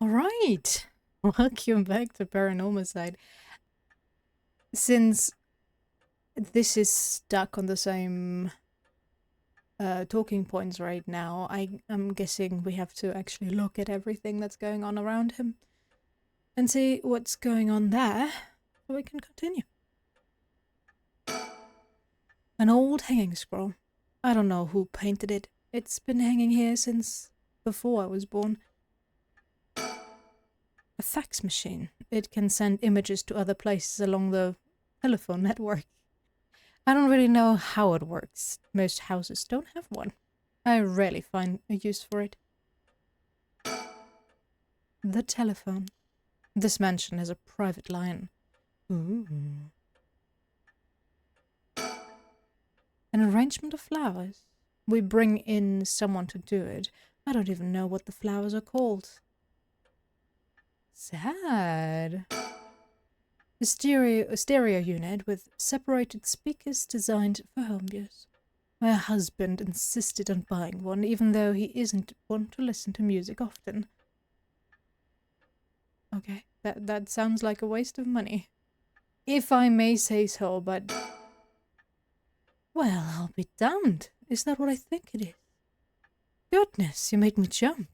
Alright, welcome back to Paranormal Side. Since this is stuck on the same talking points right now, I'm guessing we have to actually look at everything that's going on around him and see what's going on there so we can continue. An old hanging scroll. I don't know who painted it. It's been hanging here since before I was born. A fax machine. It can send images to other places along the telephone network. I don't really know how it works. Most houses don't have one. I rarely find a use for it. The telephone. This mansion has a private line. Ooh. An arrangement of flowers. We bring in someone to do it. I don't even know what the flowers are called. Sad. A stereo unit with separated speakers designed for home use. My husband insisted on buying one, even though he isn't one to listen to music often. Okay, that sounds like a waste of money. If I may say so, but... Well, I'll be damned. Is that what I think it is? Goodness, you made me jump.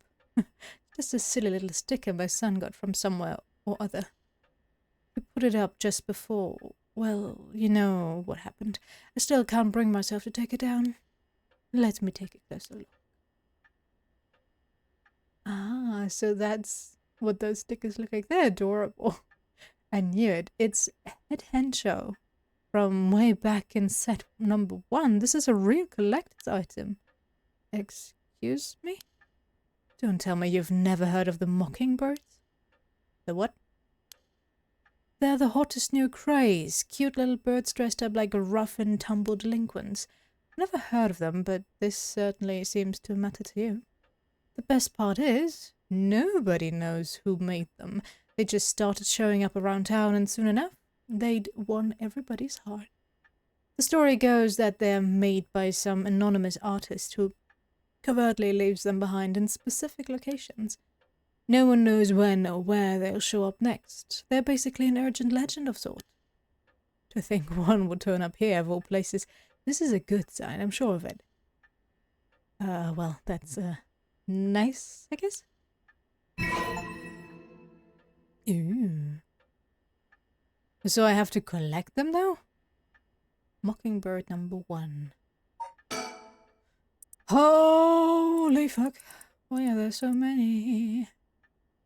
Just a silly little sticker my son got from somewhere or other. He put it up just before. Well, you know what happened. I still can't bring myself to take it down. Let me take a closer look. Ah, so that's what those stickers look like. They're adorable. I knew it. It's Head Henshow from way back in set number 1. This is a real collector's item. Excuse me? Don't tell me you've never heard of the mockingbirds. The what? They're the hottest new craze. Cute little birds dressed up like rough and tumble delinquents. Never heard of them, but this certainly seems to matter to you. The best part is, nobody knows who made them. They just started showing up around town, and soon enough, they'd won everybody's heart. The story goes that they're made by some anonymous artist who covertly leaves them behind in specific locations. No one knows when or where they'll show up next. They're basically an urgent legend of sorts. To think one would turn up here of all places, this is a good sign, I'm sure of it. Well, that's, nice, I guess? Ooh. So I have to collect them now? Mockingbird number 1. Holy fuck. Why are there so many?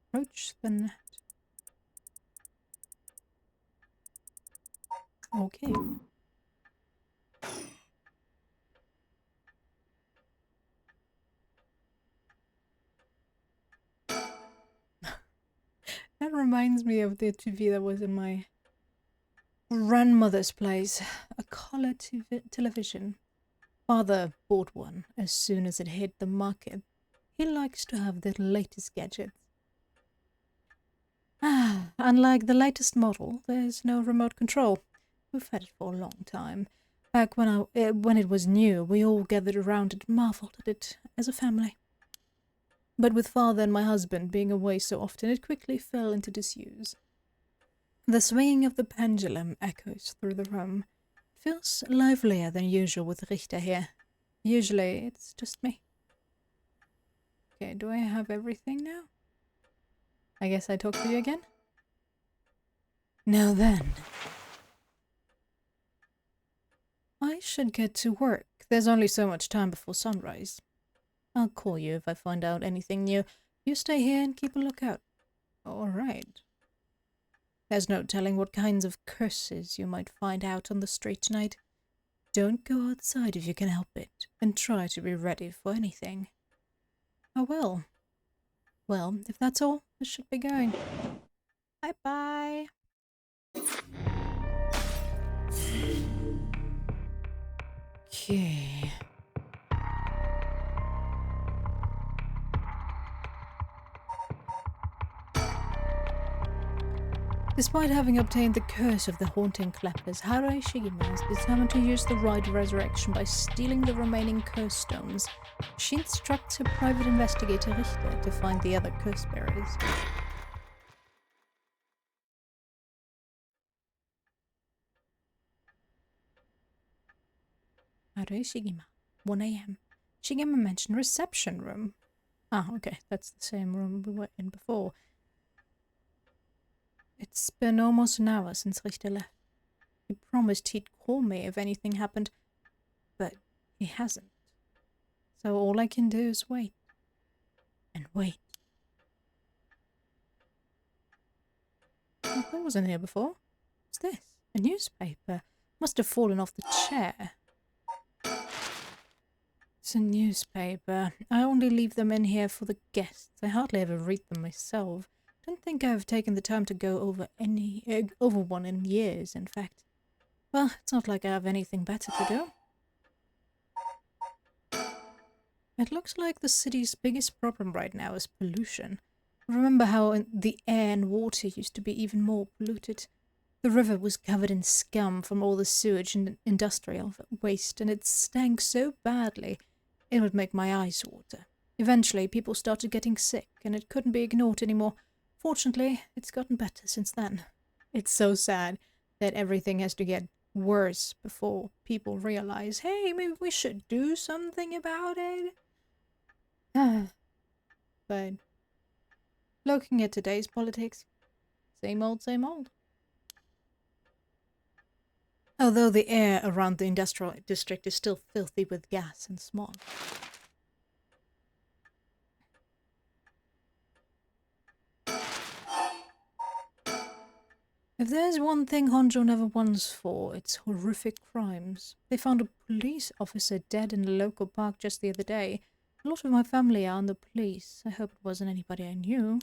Approach the net. Okay. That reminds me of the TV that was in my grandmother's place. A color television. Father bought one as soon as it hit the market. He likes to have the latest gadgets. Unlike the latest model, there's no remote control. We've had it for a long time. Back when it was new, we all gathered around and marveled at it as a family. But with father and my husband being away so often, it quickly fell into disuse. The swinging of the pendulum echoes through the room. It feels livelier than usual with Richter here. Usually, it's just me. Okay, do I have everything now? I guess I talk to you again? Now then. I should get to work. There's only so much time before sunrise. I'll call you if I find out anything new. You stay here and keep a lookout. Alright. There's no telling what kinds of curses you might find out on the street tonight. Don't go outside if you can help it, and try to be ready for anything. I will. Well, if that's all, I should be going. Bye-bye. Okay. Despite having obtained the curse of the haunting clappers, Harui Shigima is determined to use the rite of resurrection by stealing the remaining curse stones. She instructs her private investigator Richter to find the other curse bearers. Harui Shigima, 1 a.m. Shigema mentioned reception room. Ah, okay, that's the same room we were in before. It's been almost an hour since Richter left. He promised he'd call me if anything happened, but he hasn't. So all I can do is wait. And wait. Oh, that wasn't here before. What's this? A newspaper. Must have fallen off the chair. It's a newspaper. I only leave them in here for the guests. I hardly ever read them myself. Don't think I've taken the time to go over over one in years, in fact. Well, it's not like I have anything better to do. It looks like the city's biggest problem right now is pollution. Remember how the air and water used to be even more polluted? The river was covered in scum from all the sewage and industrial waste, and it stank so badly it would make my eyes water. Eventually, people started getting sick, and it couldn't be ignored anymore. Fortunately, it's gotten better since then. It's so sad that everything has to get worse before people realize, hey, maybe we should do something about it. But looking at today's politics, same old, same old. Although the air around the industrial district is still filthy with gas and smog. If there's one thing Honjo never wants for, it's horrific crimes. They found a police officer dead in a local park just the other day. A lot of my family are in the police. I hope it wasn't anybody I knew.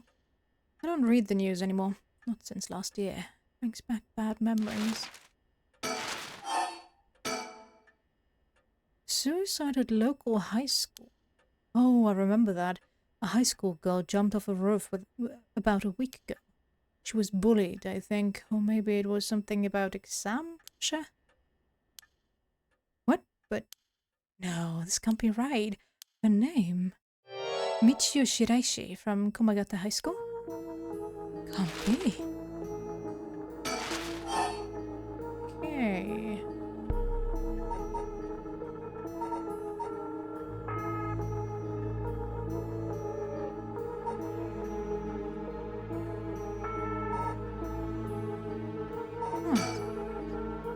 I don't read the news anymore. Not since last year. Brings back bad memories. Suicide at local high school. Oh, I remember that. A high school girl jumped off a roof about a week ago. She was bullied, I think, or maybe it was something about exam pressure. What? But no, this can't be right. Her name? Michiyo Shiraishi from Komagata High School? Can't be. Okay.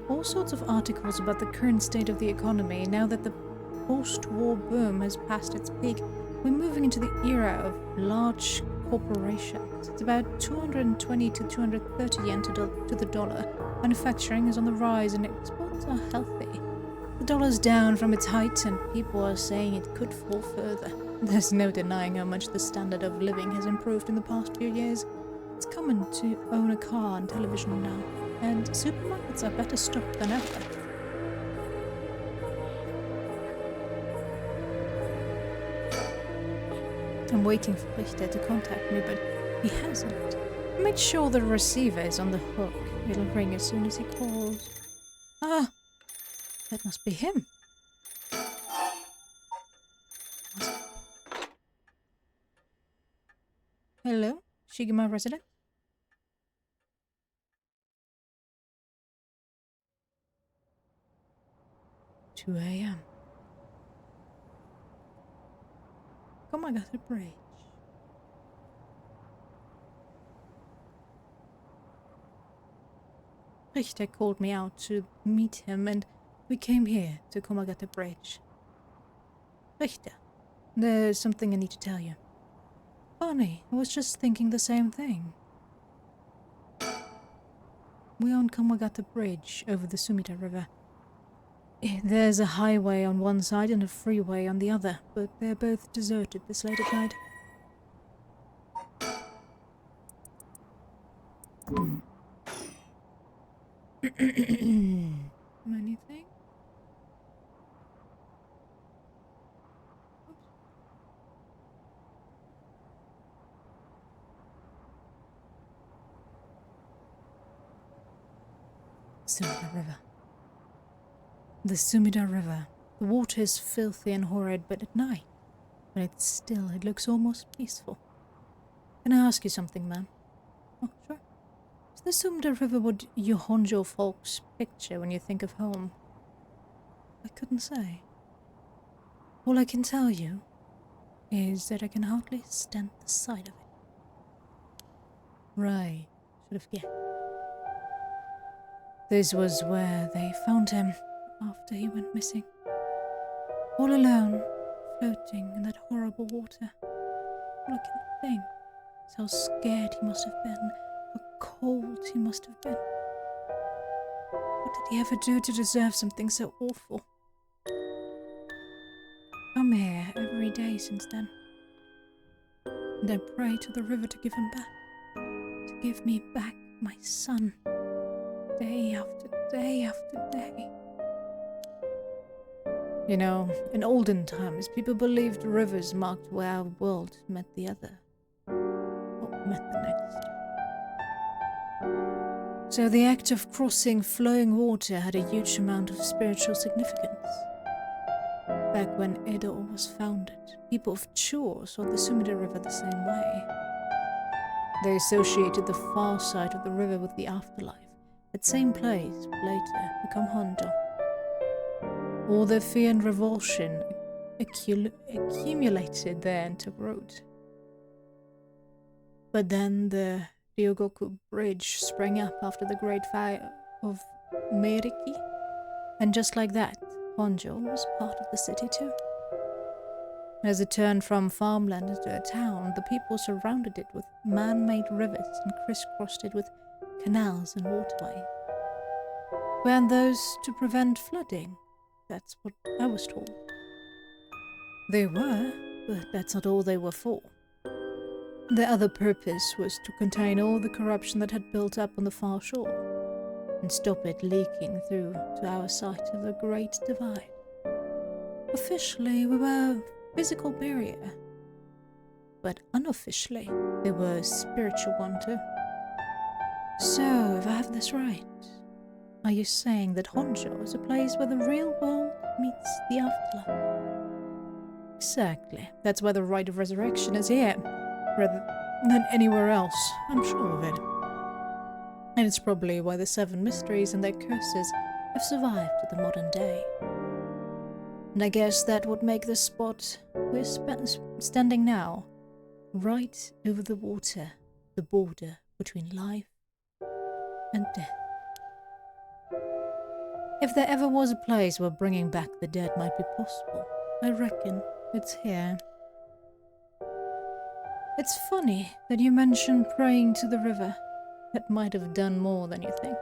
All sorts of articles about the current state of the economy now that the post-war boom has passed its peak. We're moving into the era of large corporations. It's about 220 to 230 yen to the dollar. Manufacturing is on the rise and exports are healthy. The dollar's down from its height and people are saying it could fall further. There's no denying how much the standard of living has improved in the past few years. It's common to own a car and television now, and supermarkets are better stocked than ever. I'm waiting for Richter to contact me, but he hasn't. I made sure the receiver is on the hook. It'll ring as soon as he calls. Ah! That must be him. Hello? Shigema resident? 2 a.m. Komagata Bridge. Richter called me out to meet him and we came here to Komagata Bridge. Richter, there's something I need to tell you. Funny, I was just thinking the same thing. We own Komagata Bridge over the Sumida River. There's a highway on one side and a freeway on the other, but they're both deserted this late at night. Anything? Sumida River. The Sumida River. The water is filthy and horrid, but at night, when it's still, it looks almost peaceful. Can I ask you something, ma'am? Oh, sure. Is the Sumida River what you Honjo folks picture when you think of home? I couldn't say. All I can tell you is that I can hardly stand the sight of it. Right. Should have guessed. This was where they found him after he went missing. All alone, floating in that horrible water. All I can think is how scared he must have been, how cold he must have been. What did he ever do to deserve something so awful? Come here every day since then. And I pray to the river to give him back. To give me back my son. Day after day after day. You know, in olden times, people believed rivers marked where our world met the other. Or met the next. So the act of crossing flowing water had a huge amount of spiritual significance. Back when Edo was founded, people of Chuo saw the Sumida River the same way. They associated the far side of the river with the afterlife. That same place would later become Honjo. All their fear and revulsion accumulated there and took root. But then the Ryogoku Bridge sprang up after the Great Fire of Meiriki, and just like that, Honjo was part of the city too. As it turned from farmland into a town, the people surrounded it with man-made rivers and crisscrossed it with canals and waterways. Weren't those to prevent flooding? That's what I was told. They were, but that's not all they were for. Their other purpose was to contain all the corruption that had built up on the far shore, and stop it leaking through to our side of the Great Divide. Officially, we were a physical barrier, but unofficially, they were a spiritual one too. So, if I have this right, are you saying that Honjo is a place where the real world meets the afterlife? Exactly. That's why the rite of resurrection is here, rather than anywhere else. I'm sure of it. And it's probably why the 7 mysteries and their curses have survived to the modern day. And I guess that would make the spot we're standing now, right over the water, the border between life and death. If there ever was a place where bringing back the dead might be possible, I reckon it's here. It's funny that you mentioned praying to the river. That might have done more than you think.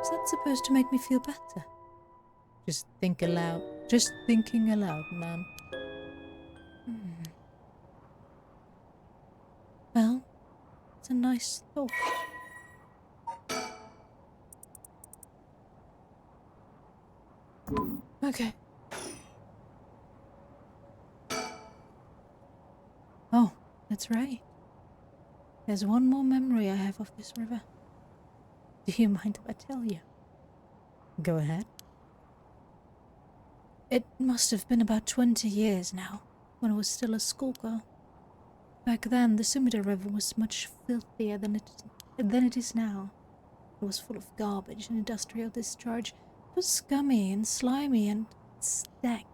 Is that supposed to make me feel better? Just think aloud. Just thinking aloud, ma'am. Well, it's a nice thought. Okay. Oh, that's right. There's one more memory I have of this river. Do you mind if I tell you? Go ahead. It must have been about 20 years now, when I was still a schoolgirl. Back then, the Sumida River was much filthier than it is now. It was full of garbage and industrial discharge. It was scummy and slimy and stank.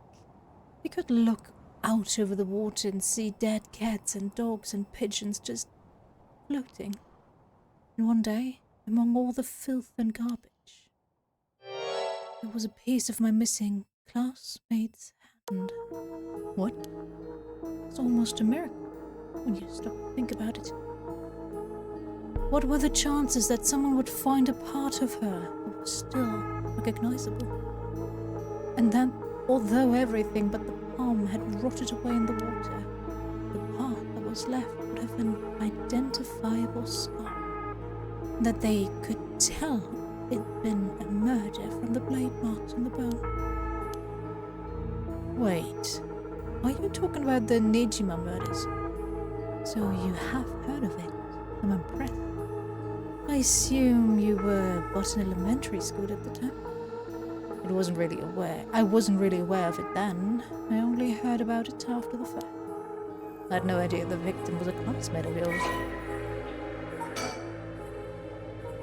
You could look out over the water and see dead cats and dogs and pigeons just floating. And one day, among all the filth and garbage, there was a piece of my missing classmate's hand. What? It's almost a miracle when you stop to think about it. What were the chances that someone would find a part of her that was still recognizable? And then, although everything but the palm had rotted away in the water, the part that was left would have an identifiable scar, that they could tell it'd been a murder from the blade marks on the bone. Wait, are you talking about the Nejima murders? So you have heard of it? I'm impressed. I assume you were but in elementary school at the time? I wasn't really aware of it then. I only heard about it after the fact. I had no idea the victim was a classmate of yours.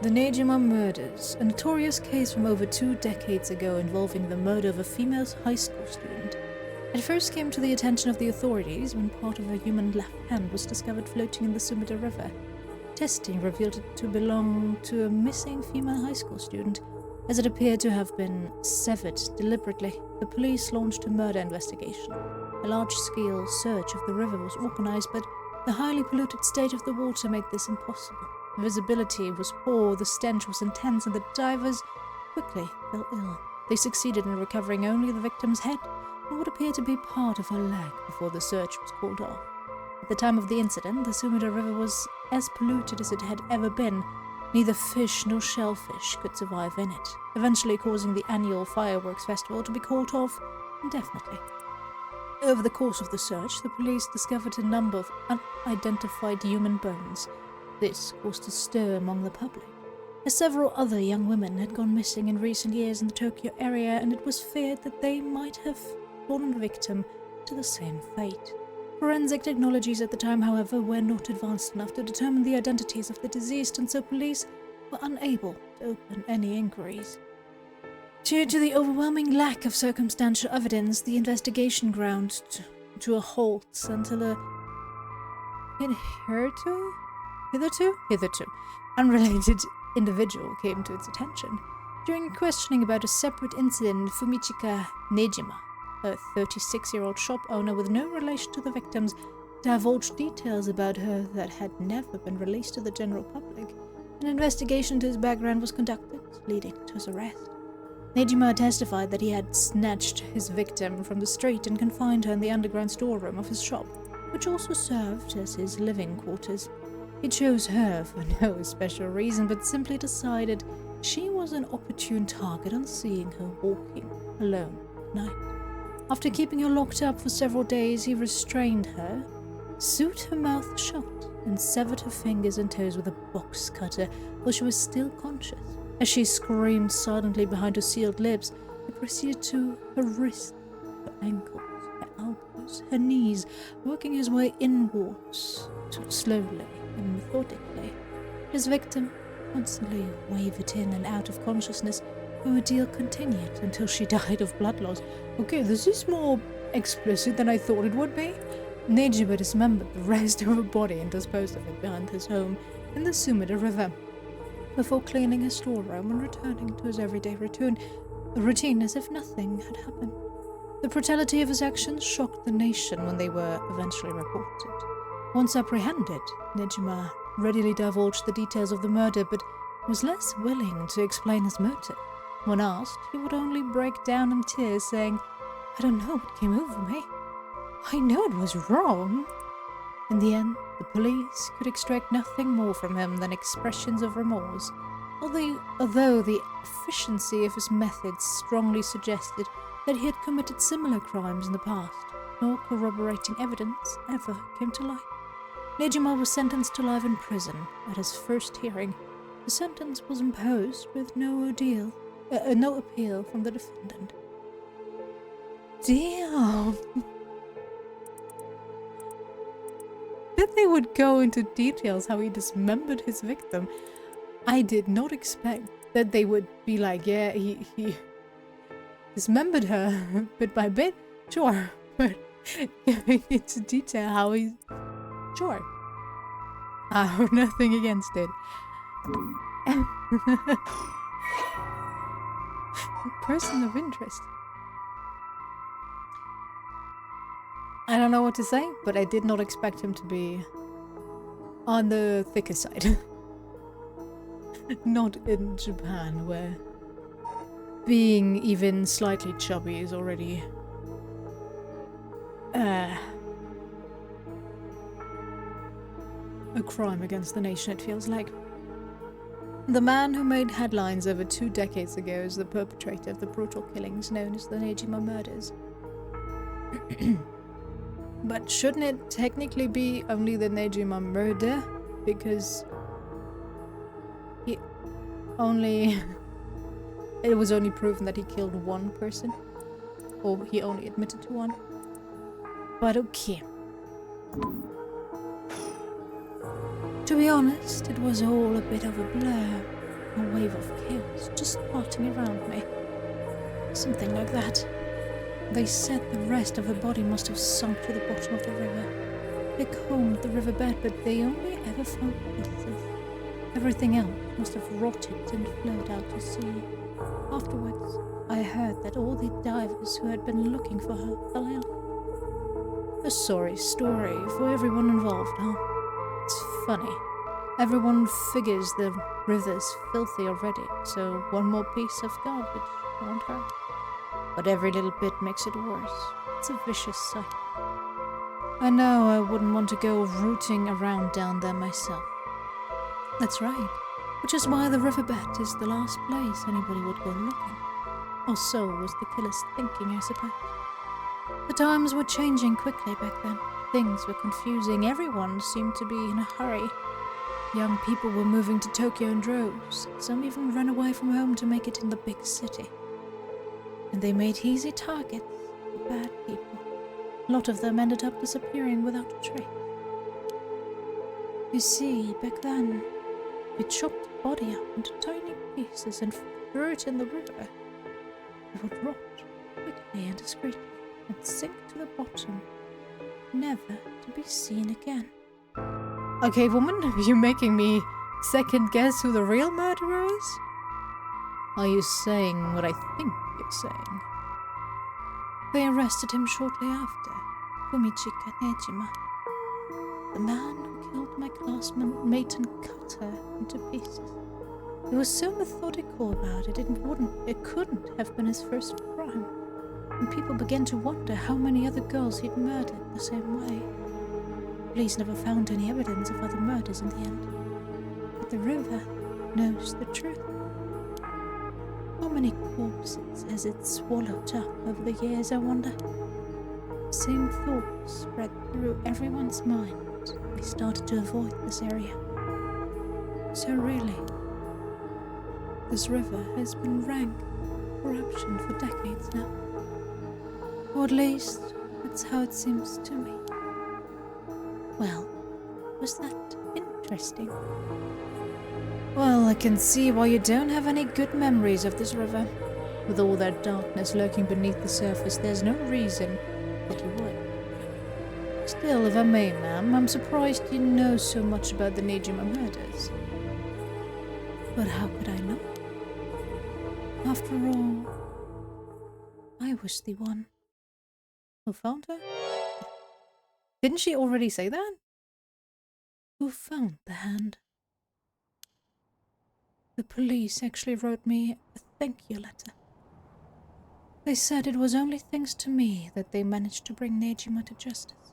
The Nejima murders, a notorious case from over 2 decades ago involving the murder of a female high school student. It first came to the attention of the authorities when part of a human left hand was discovered floating in the Sumida River. Testing revealed it to belong to a missing female high school student. As it appeared to have been severed deliberately, the police launched a murder investigation. A large-scale search of the river was organized, but the highly polluted state of the water made this impossible. Visibility was poor, the stench was intense, and the divers quickly fell ill. They succeeded in recovering only the victim's head and what appeared to be part of her leg before the search was called off. At the time of the incident, the Sumida River was as polluted as it had ever been. Neither fish nor shellfish could survive in it, eventually causing the annual fireworks festival to be called off indefinitely. Over the course of the search, the police discovered a number of unidentified human bones. This caused a stir among the public, as several other young women had gone missing in recent years in the Tokyo area, and it was feared that they might have fallen victim to the same fate. Forensic technologies at the time, however, were not advanced enough to determine the identities of the deceased, and so police were unable to open any inquiries. Due to the overwhelming lack of circumstantial evidence, the investigation ground to a halt until a hitherto unrelated individual came to its attention. During questioning about a separate incident, Fumichika Nejima, a 36-year-old shop owner with no relation to the victims, divulged details about her that had never been released to the general public. An investigation into his background was conducted, leading to his arrest. Nejima testified that he had snatched his victim from the street and confined her in the underground storeroom of his shop, which also served as his living quarters. He chose her for no special reason, but simply decided she was an opportune target on seeing her walking alone at night. After keeping her locked up for several days, he restrained her, sewed her mouth shut, and severed her fingers and toes with a box cutter while she was still conscious. As she screamed silently behind her sealed lips, he proceeded to her wrists, her ankles, her elbows, her knees, working his way inwards, slowly and methodically. His victim constantly wavered in and out of consciousness. The ordeal continued until she died of blood loss. Okay, this is more explicit than I thought it would be. Nejima dismembered the rest of her body and disposed of it behind his home in the Sumida River, before cleaning his storeroom and returning to his everyday routine as if nothing had happened. The brutality of his actions shocked the nation when they were eventually reported. Once apprehended, Nejima readily divulged the details of the murder, but was less willing to explain his motive. When asked, he would only break down in tears, saying, "I don't know what came over me. I know it was wrong." In the end, the police could extract nothing more from him than expressions of remorse, although the efficiency of his methods strongly suggested that he had committed similar crimes in the past. No corroborating evidence ever came to light. Nejima was sentenced to life in prison at his first hearing. The sentence was imposed with no appeal from the defendant. Damn! Bet they would go into details how he dismembered his victim. I did not expect that they would be like, yeah, he dismembered her bit by bit. Sure, but going into detail how he... Sure. I have nothing against it. Person of interest. I don't know what to say, but I did not expect him to be on the thicker side. Not in Japan, where being even slightly chubby is already a crime against the nation, it feels like. The man who made headlines over 2 decades ago is the perpetrator of the brutal killings known as the Nejima murders. But shouldn't it technically be only the Nejima murder? Because only... it was only proven that he killed one person. Or he only admitted to one. But okay. To be honest, it was all a bit of a blur. A wave of chaos just parting around me. Something like that. They said the rest of the body must have sunk to the bottom of the river. They combed the riverbed, but they only ever found pieces. Everything else must have rotted and flowed out to sea. Afterwards, I heard that all the divers who had been looking for her fell ill. A sorry story for everyone involved, huh? It's funny. Everyone figures the river's filthy already, so one more piece of garbage won't hurt. But every little bit makes it worse. It's a vicious cycle. I know I wouldn't want to go rooting around down there myself. That's right, which is why the riverbed is the last place anybody would go looking. Or so was the killer's thinking, I suppose. The times were changing quickly back then. Things were confusing. Everyone seemed to be in a hurry. Young people were moving to Tokyo in droves. Some even ran away from home to make it in the big city. And they made easy targets for bad people. A lot of them ended up disappearing without a trace. You see, back then, we chopped the body up into tiny pieces and threw it in the river. It would rot quickly and discreetly and sink to the bottom, never to be seen again. Okay, woman, are you making me second guess who the real murderer is? Are you saying what I think you're saying? They arrested him shortly after, Fumichika Nejima. The man who killed my classmate and cut her into pieces. He was so methodical about it, it couldn't have been his first crime. And people began to wonder how many other girls he'd murdered the same way. Police never found any evidence of other murders in the end. But the river knows the truth. How many corpses has it swallowed up over the years, I wonder? The same thoughts spread through everyone's mind. We started to avoid this area. So really, this river has been rank corruption for decades now. Or at least, that's how it seems to me. Well, was that interesting? Well, I can see why you don't have any good memories of this river. With all that darkness lurking beneath the surface, there's no reason that you would. Still, if I may, ma'am, I'm surprised you know so much about the Nejima murders. But how could I know? After all, I was the one who found her. Didn't she already say that? Who found the hand? The police actually wrote me a thank you letter. They said it was only thanks to me that they managed to bring Nejima to justice.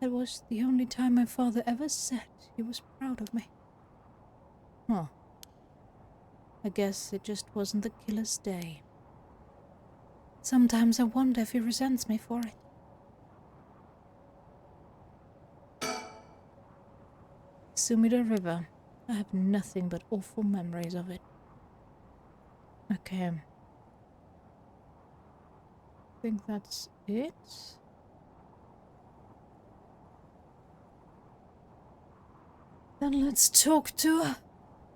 That was the only time my father ever said he was proud of me. Huh. I guess it just wasn't the killer's day. Sometimes I wonder if he resents me for it. Sumida River. I have nothing but awful memories of it. Okay. I think that's it. Then let's talk to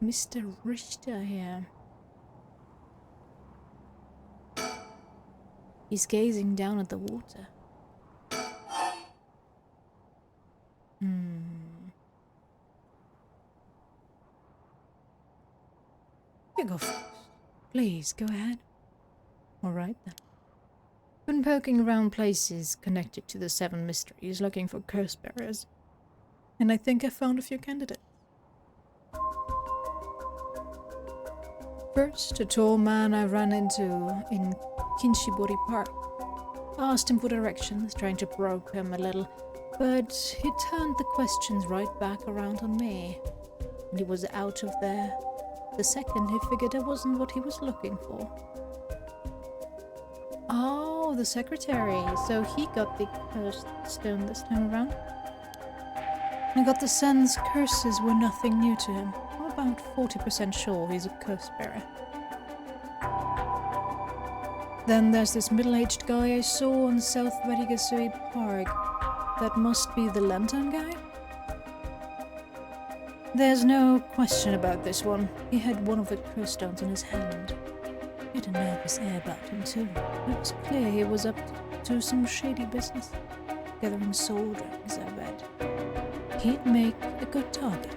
Mr. Richter here. He's gazing down at the water. You go first. Please, go ahead. Alright then. Been poking around places connected to the 7 mysteries looking for curse bearers. And I think I found a few candidates. First, a tall man I ran into in Kinshibori Park. I asked him for directions, trying to probe him a little, but he turned the questions right back around on me. And he was out of there the second he figured I wasn't what he was looking for. Oh, the secretary. So he got the cursed stone this time around. I got the sense curses were nothing new to him. Oh, about 40% sure he's a curse bearer. Then there's this middle-aged guy I saw on South Verigasui Park. That must be the lantern guy? There's no question about this one. He had one of the curse stones in his hand. He had a nervous air about him too. It was clear he was up to some shady business. Gathering soul drags, I bet. He'd make a good target.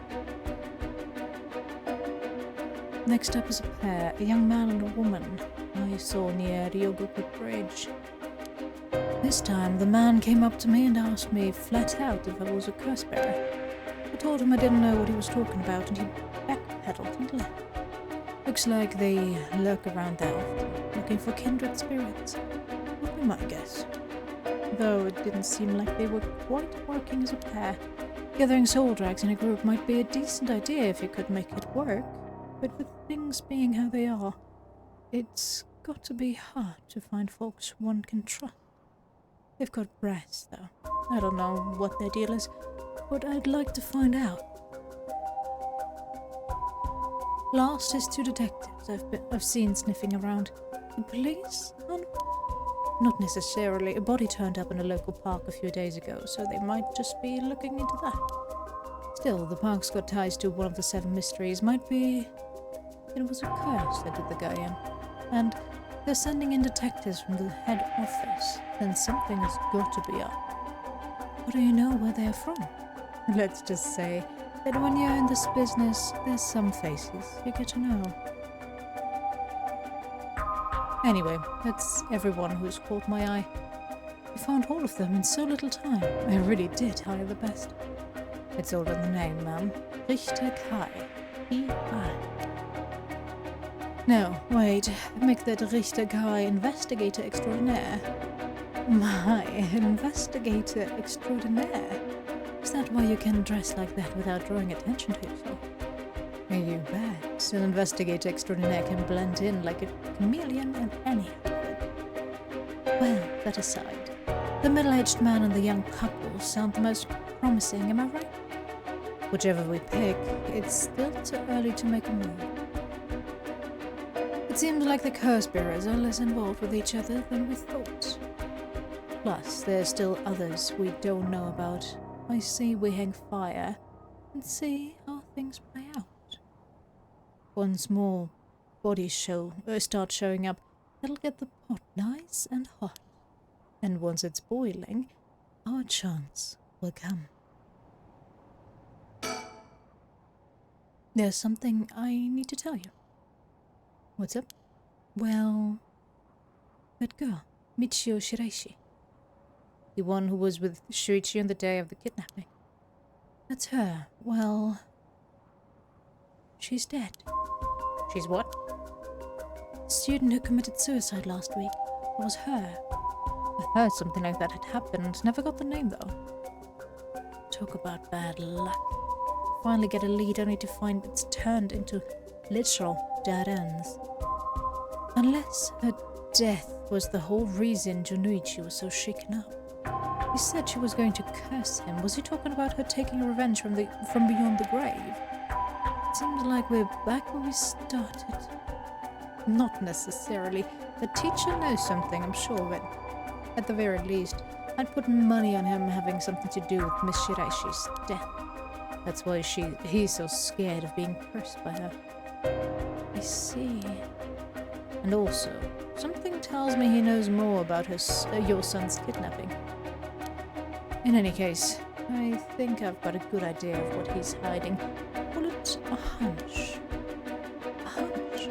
Next up is a pair, a young man and a woman I saw near Ryogoku Bridge. This time the man came up to me and asked me flat out if I was a curse bearer. I told him I didn't know what he was talking about and he backpedaled and left. Looks like they lurk around there often, looking for kindred spirits. Would be my guess. Though it didn't seem like they were quite working as a pair. Gathering soul drags in a group might be a decent idea if you could make it work, but with things being how they are, it's got to be hard to find folks one can trust. They've got brass, though. I don't know what their deal is, but I'd like to find out. Last is two detectives I've seen sniffing around. The police? Not necessarily. A body turned up in a local park a few days ago, so they might just be looking into that. Still, the park's got ties to one of the 7 mysteries. Might be it was a curse that did the guy in. And they're sending in detectives from the head office. Then something has got to be up. How do you know where they're from? Let's just say that when you're in this business, there's some faces you get to know. Anyway, that's everyone who's caught my eye. I found all of them in so little time. I really did hire the best. It's all in the name, ma'am. Richter Kai. E.I. No, wait. Make that Richter Kai investigator extraordinaire. My, investigator extraordinaire? Is that why you can dress like that without drawing attention to yourself? You bet. An investigator extraordinaire can blend in like a chameleon in any outfit. Well, that aside, the middle-aged man and the young couple sound the most promising, am I right? Whichever we pick, it's still too early to make a move. It seems like the curse bearers are less involved with each other than we thought. Plus, there's still others we don't know about. I say we hang fire and see how things play out. Once more bodies start showing up, that'll get the pot nice and hot. And once it's boiling, our chance will come. There's something I need to tell you. What's up? Well, that girl, Michio Shiraishi. The one who was with Shuichi on the day of the kidnapping. That's her. Well, she's dead. She's what? The student who committed suicide last week. It was her. I heard something like that had happened. Never got the name, though. Talk about bad luck. Finally get a lead only to find it's turned into literal dead ends. Unless her death was the whole reason Junuichi was so shaken up. He said she was going to curse him. Was he talking about her taking revenge from beyond the grave? It seems like we're back where we started. Not necessarily. The teacher knows something, I'm sure of it. At the very least, I'd put money on him having something to do with Miss Shiraishi's death. That's why he's so scared of being cursed by her. I see. And also, something tells me he knows more about your son's kidnapping. In any case, I think I've got a good idea of what he's hiding. Call it a hunch. A hunch?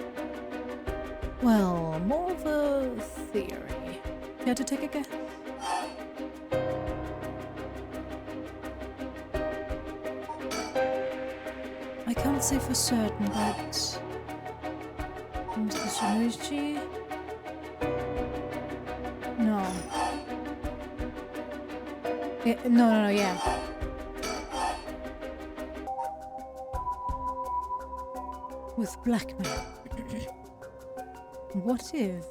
Well, more of a theory. Care to take a guess? I can't say for certain, but Mr. Shinichi? No. No, yeah. With blackmail. What if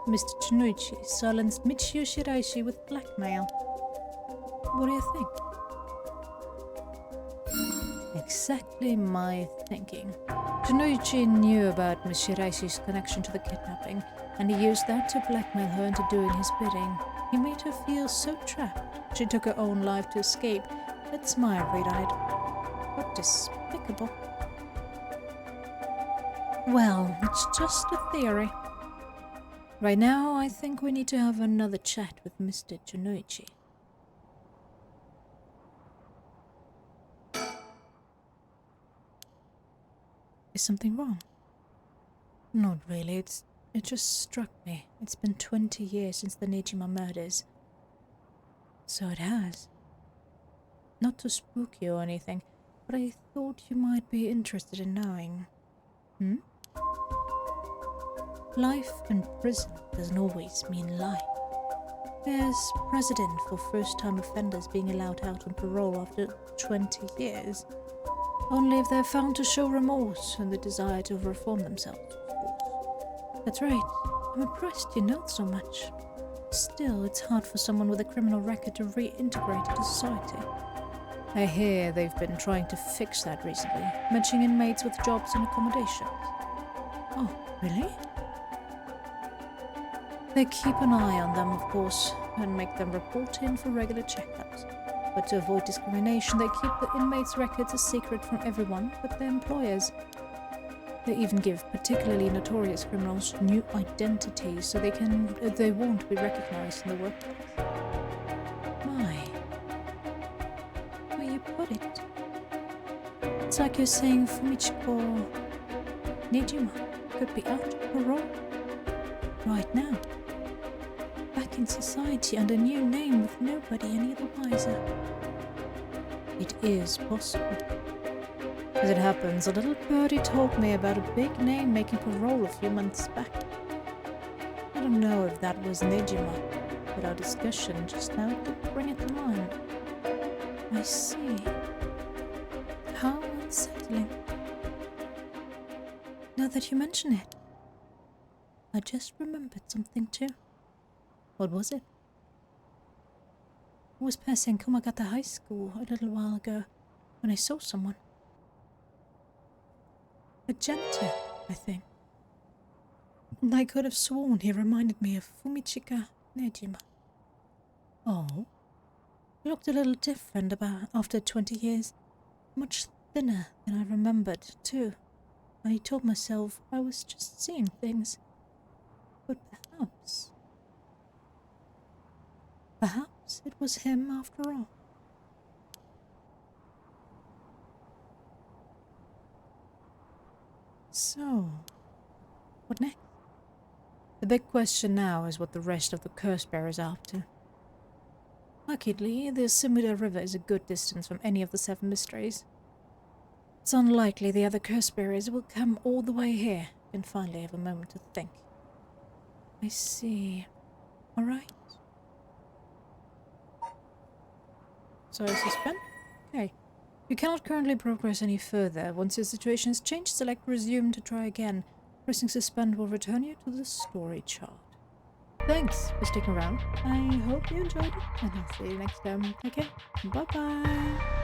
Mr. Chinuichi silenced Michio Shiraishi with blackmail? What do you think? Exactly my thinking. Shinoichi knew about Miss Shiraishi's connection to the kidnapping, and he used that to blackmail her into doing his bidding. He made her feel so trapped. She took her own life to escape. That's my read on it. What despicable. Well, it's just a theory. Right now, I think we need to have another chat with Mr. Shinoichi. Is something wrong? Not really, it just struck me. It's been 20 years since the Nejima murders. So it has. Not to spook you or anything, but I thought you might be interested in knowing. Life in prison doesn't always mean life. There's precedent for first-time offenders being allowed out on parole after 20 years. Only if they're found to show remorse and the desire to reform themselves, of course. That's right. I'm impressed you know so much. Still, it's hard for someone with a criminal record to reintegrate into society. I hear they've been trying to fix that recently, matching inmates with jobs and accommodations. Oh, really? They keep an eye on them, of course, and make them report in for regular checkups. But to avoid discrimination, they keep the inmates' records a secret from everyone but their employers. They even give particularly notorious criminals new identities so they won't be recognized in the workplace. My, where you put it? It's like you're saying Fumichiko Nejima could be out of parole right now. Back in society under a new name with nobody any the wiser. It is possible. As it happens, a little birdie told me about a big name making parole a few months back. I don't know if that was Nejima, but our discussion just now did bring it to mind. I see. How unsettling. Now that you mention it, I just remembered something too. What was it? I was passing Komagata High School a little while ago when I saw someone. A janitor, I think. And I could have sworn he reminded me of Fumichika Nejima. Oh? He looked a little different after 20 years. Much thinner than I remembered, too. I told myself I was just seeing things. But perhaps it was him after all. So, what next? The big question now is what the rest of the curse bearers are up to. Luckily, the Sumida River is a good distance from any of the 7 mysteries. It's unlikely the other curse bearers will come all the way here and finally have a moment to think. I see. Alright. So I suspend? Okay. You cannot currently progress any further. Once your situation has changed, select resume to try again. Pressing suspend will return you to the story chart. Thanks for sticking around. I hope you enjoyed it, and I'll see you next time. Okay, bye-bye.